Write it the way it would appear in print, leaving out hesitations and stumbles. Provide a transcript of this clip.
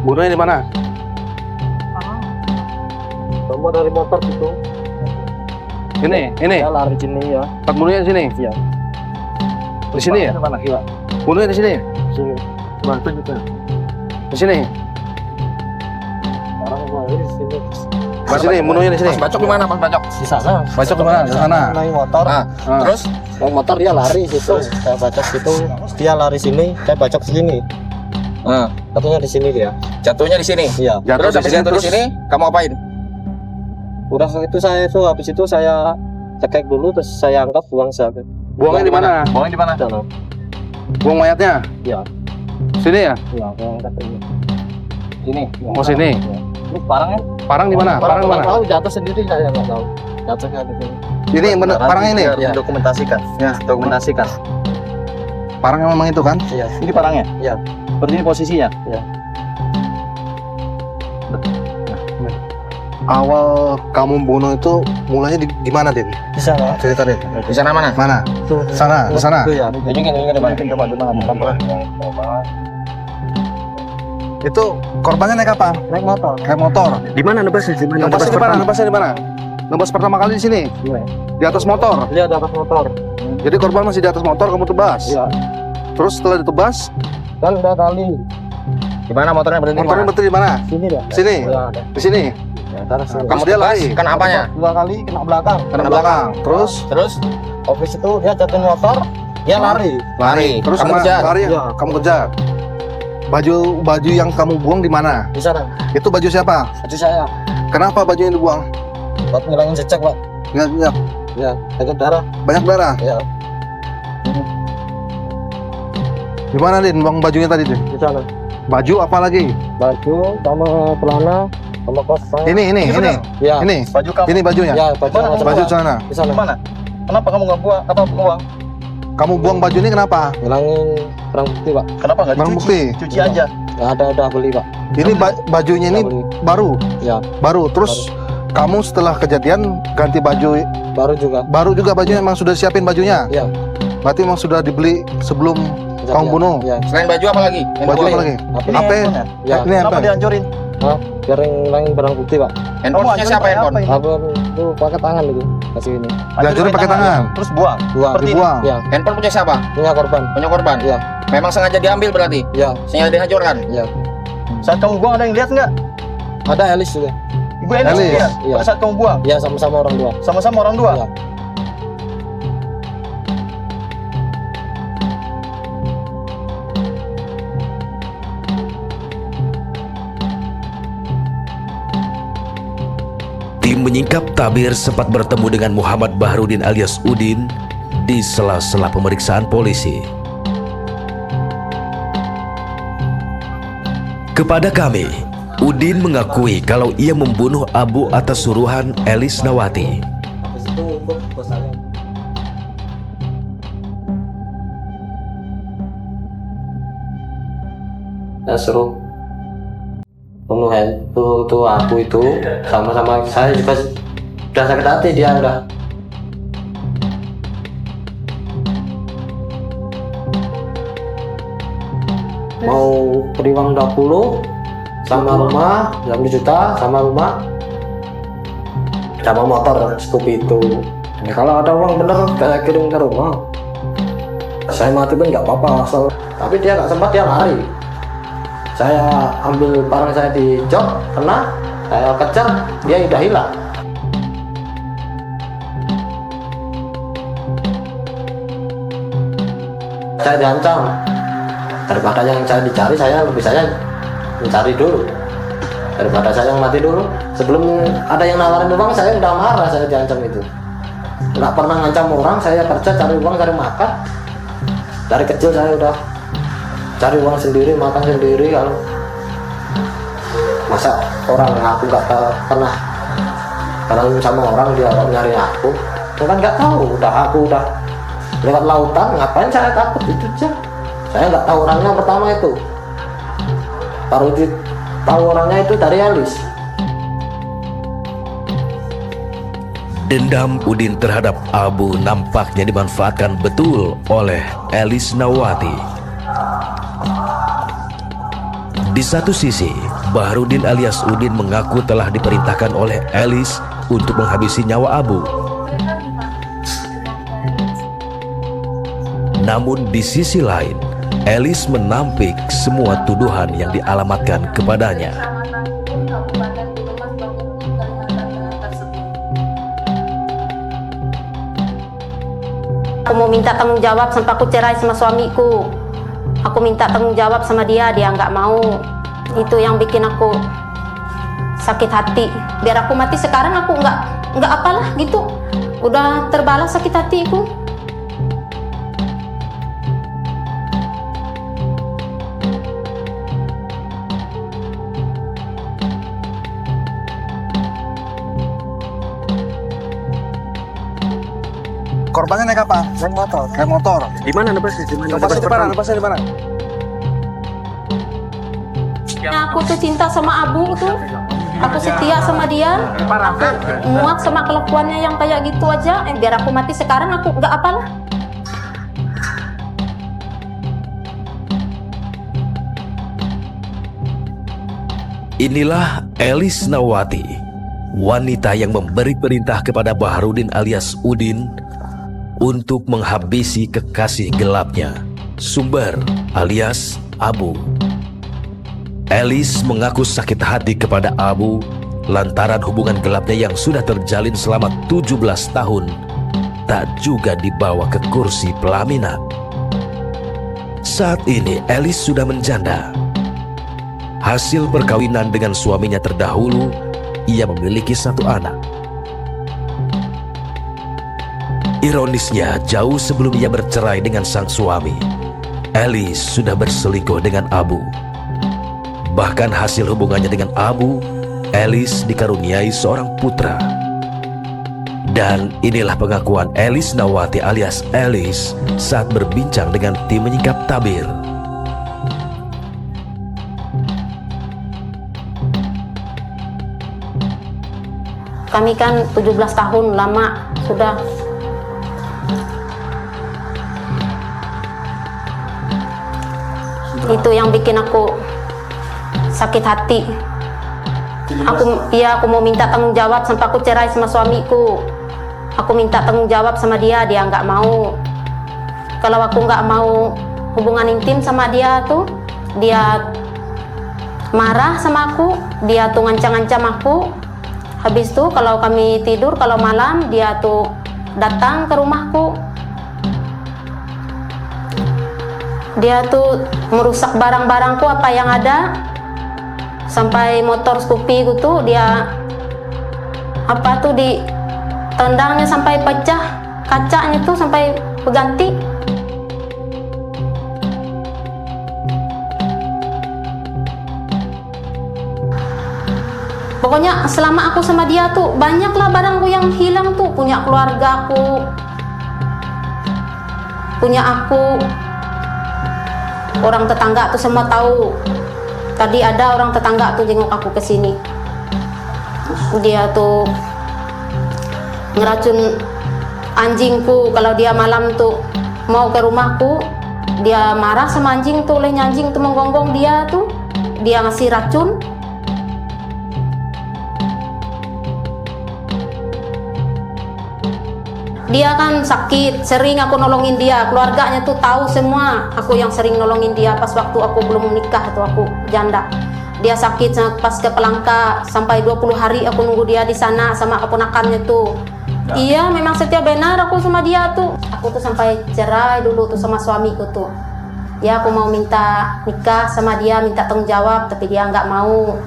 Bunuhnya di mana? Kamu dari motor itu. Ini. Dia lari sini ya. Tempat bunuhnya di sini. Iya. Di sini ya? Mana? Iya. Bunuhnya di sini. Sini. Bantu juga. Di sini. Sekarang lari di sini. Di sini, bunuhnya di sini. Mas Bacok di mana, Mas Bacok? Di sana. Bacok di mana? Di sana. Naik motor. Nah, terus Naik motor dia lari situ. Saya bacok situ. Dia lari sini. Saya bacok sini. Katanya di sini dia. jatuhnya di sini. Iya. Jatuh Terus habis jatuh di sini, kamu apain? Udah itu saya itu habis itu saya cekek dulu terus saya angkat buang saya. Buangnya di mana? Buangnya di mana? Sana. Buang mayatnya? Iya. Sini ya? Iya, saya angkat ini. Sini. Oh, sini. Terus parangnya? Parang di mana? Parang di mana? Tahu jatuh sendiri saya nggak tahu. Jatuhnya di sini. Ini yang bener, parangnya ini. Iya. Dokumentasikan. Ya. Dokumentasikan. Parang memang itu kan? Iya. Ini parangnya? Iya. Seperti ini posisinya? Iya. Awal kamu bunuh itu mulainya di mana, Din? Di sana. Cerita, Din. Di sana mana? Mana? Tuh. Sana, di sana. Itu ya. Ini coba di mana? Itu korbannya naik apa? Naik motor. Naik motor. Di mana nebasnya? Di mana? Nebasnya di mana? Nebasnya di mana? Nebas pertama kali di sini. Di atas motor. Dia di atas motor. Jadi korban masih di atas motor, kamu tebas. Iya. Terus setelah ditebas, Kan udah kali. Di mana motornya berhenti? motornya berhenti di mana? Sini dah. Sini. Iya, ada. Di sini. Ya, taruh sini. Terus dia lari. Kena apanya? 2 kali kena belakang. Kena belakang. Terus Terus Habis itu dia jatuh motor, dia lari. lari. Terus Kamu kemana? kejar? Lari. Iya. Kamu kejar. Baju yang kamu buang di mana? Di sana. Itu baju siapa? Baju saya. Kenapa baju yang dibuang? Buat ngilangin cecek, Pak. Nggak, Ya, ada darah. banyak darah. Ya, Di mana, Din? Buang bajunya tadi, Din? di sana. Baju apa lagi? Baju sama celana sama kos saya. Ini. Ya. Ini. Baju kamu Ini bajunya. Ya, baju Mana? sama Baju celana. celana. Di sana. di mana? Kenapa kamu nggak buang? Apa buang? Kamu buang baju ini kenapa? Ngilangin barang bukti, Pak. Kenapa nggak Barang dicuci? bukti. Cuci aja. Ya, udah beli, Pak. Ini bajunya ini Udah beli. baru. Ya, Baru. Terus kamu setelah kejadian ganti baju baru juga. baru juga bajunya emang sudah siapin bajunya. Ya. Berarti emang sudah dibeli sebelum kamu bunuh. Ya. Selain baju apa lagi? Yang Baju boleh? apa lagi? Apa? Ini Apa? handphone-nya? Ya. Ini Kenapa apa? dihancurin? Hah? Biar ngilangin barang bukti, Pak. Handphonenya siapa handphone? Apa itu pakai tangan itu kasih ini. Dihancurin pakai tangan. Terus buang. Buang. Seperti ini. Dibuang. Ya, Handphone punya siapa? punya korban. Punya korban. Ya. Memang sengaja diambil berarti. Ya, Sengaja dihancurkan. ya. Saat kamu buang ada yang lihat nggak? Ada Elis juga. Ibu Elis Elis. lihat. Iya. Pada saat kamu buang Ya, sama-sama orang tua. sama-sama orang tua. Ya. Tim menyingkap tabir sempat bertemu dengan Muhammad Bahrudin alias Udin di sela-sela pemeriksaan polisi. Kepada kami, Udin mengakui kalau ia membunuh Abu atas suruhan Elis Nawati. Habis itu untuk bos saya. Saya suruh bunuh itu aku itu sama-sama saya juga udah sakit hati dia udah. Mau beri uang 20 sama rumah 20 juta sama rumah sama motor Scoopy itu. Ya, kalau ada uang bener saya kirim ke rumah. Saya mati pun nggak apa-apa asal. Tapi dia nggak sempat, dia lari. Saya ambil barang saya di jok, kena, saya kejar, dia udah hilang. Saya diancam. Daripada yang saya dicari, saya lebih saya mencari dulu. Daripada saya yang mati dulu. Sebelum ada yang nawarin uang, saya udah marah, saya diancam itu. Nggak pernah ngancam orang, saya kerja cari uang, cari makan. Dari kecil saya udah cari uang sendiri, makan sendiri. Kalau masa orang aku nggak pernah kenal sama orang, dia nyari aku, kan nggak tahu. Aku udah lewat lautan, ngapain saya takut itu aja. Saya nggak tahu orangnya pertama itu, baru tahu orangnya itu dari Elis. Dendam Udin terhadap Abu nampaknya dimanfaatkan betul oleh Elis Nawati. Di satu sisi, Bahrudin alias Udin mengaku telah diperintahkan oleh Elis untuk menghabisi nyawa Abu. Namun di sisi lain, Elis menampik semua tuduhan yang dialamatkan kepadanya. Aku mau minta tanggung jawab sampai aku cerai sama suamiku. Aku minta tanggung jawab sama dia, dia nggak mau. Itu yang bikin aku sakit hati. Biar aku mati sekarang aku nggak apalah gitu. Udah terbalas sakit hatiku. Korbannya naik apa? Naik motor. Naik motor. Di mana nepasnya? Di mana? Nepasnya di mana? Nepasnya di mana? Aku tuh cinta sama Abu tuh. Aku setia sama dia. Aku muak sama kelakuannya yang kayak gitu aja. Biar aku mati sekarang aku nggak apalah. Inilah Elis Nawati, wanita yang memberi perintah kepada Bahrudin alias Udin untuk menghabisi kekasih gelapnya, Sumber alias Abu. Elis mengaku sakit hati kepada Abu lantaran hubungan gelapnya yang sudah terjalin selama 17 tahun tak juga dibawa ke kursi pelaminan. Saat ini Elis sudah menjanda. Hasil perkawinan dengan suaminya terdahulu, ia memiliki 1 anak. Ironisnya, jauh sebelum ia bercerai dengan sang suami, Elis sudah berselingkuh dengan Abu. Bahkan hasil hubungannya dengan Abu, Elis dikaruniai seorang putra. Dan inilah pengakuan Elis Nawati alias Elis saat berbincang dengan tim Menyingkap Tabir. Kami kan 17 tahun lama sudah. Itu yang bikin aku sakit hati. Aku mau minta tanggung jawab sampai aku cerai sama suamiku. Aku minta tanggung jawab sama dia, dia nggak mau. Kalau aku nggak mau hubungan intim sama dia tuh, dia marah sama aku, dia tuh ngancam-ngancam aku. Habis itu kalau kami tidur, kalau malam dia tuh datang ke rumahku. Dia tuh merusak barang-barangku apa yang ada. Sampai motor Scoopy gitu dia apa tuh di tendangnya sampai pecah, kacanya tuh sampai berganti. Pokoknya selama aku sama dia tuh banyaklah barangku yang hilang tuh, punya keluargaku, punya aku. Orang tetangga tuh semua tahu. Tadi ada orang tetangga tuh jenguk aku ke sini. Dia tuh ngeracun anjingku. Kalau dia malam tuh mau ke rumahku, dia marah sama anjing tuh, olehnya anjing tuh menggonggong dia tuh. Dia ngasih racun. Dia kan sakit, sering aku nolongin dia. Keluarganya tuh tahu semua aku yang sering nolongin dia pas waktu aku belum menikah tuh, aku janda. Dia sakit pas ke Pelangka, sampai 20 hari aku nunggu dia di sana sama keponakannya tuh. Iya, memang setia benar aku sama dia tuh. Aku tuh sampai cerai dulu tuh sama suamiku tuh. Ya aku mau minta nikah sama dia, minta tanggung jawab, tapi dia nggak mau.